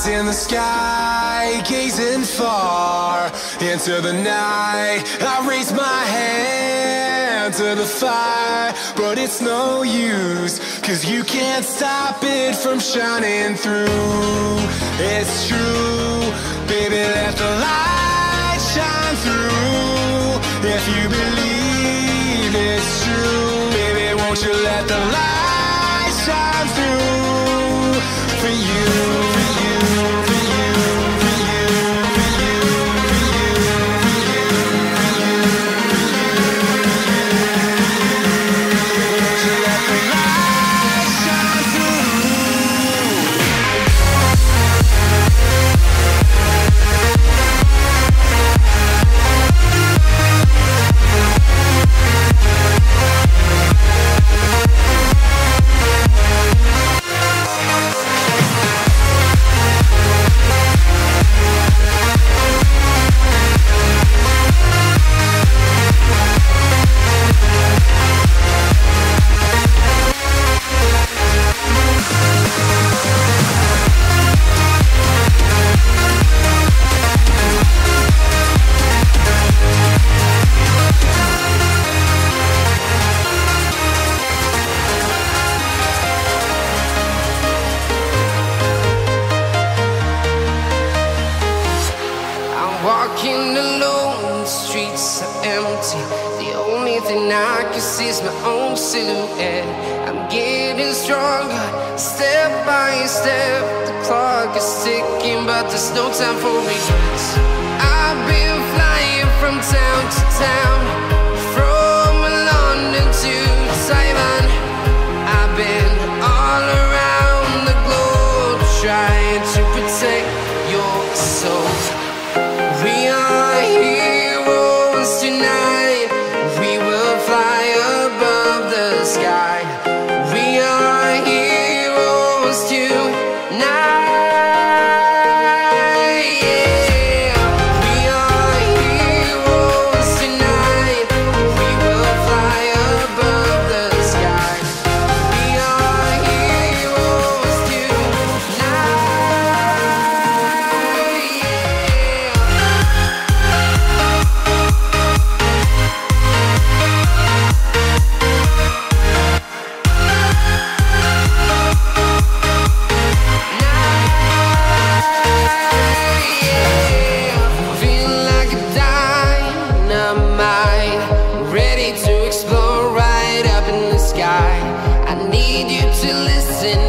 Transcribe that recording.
in the sky, gazing far into the night. I raise my hand to the fire, but it's no use, 'cause you can't stop it from shining through. It's true, baby, let the light shine through. If you believe it's true, baby, won't you let the light shine through for you, for you, for you, for you, for you, for you, for you, for you, won't you let the light shine through? Walking alone, the streets are empty. The only thing I can see is my own silhouette. I'm getting stronger, step by step. The clock is ticking, but there's no time for regrets. I've been flying from town to town, from London to Taiwan. I've been all around the globe, trying to protect your soul. We are heroes tonight. We will fly above the sky. We are heroes tonight. Yeah. We are heroes tonight. We will fly above the sky. We are heroes tonight. Yeah. Feel like a dynamite, ready to explode right up in the sky. I need you to listen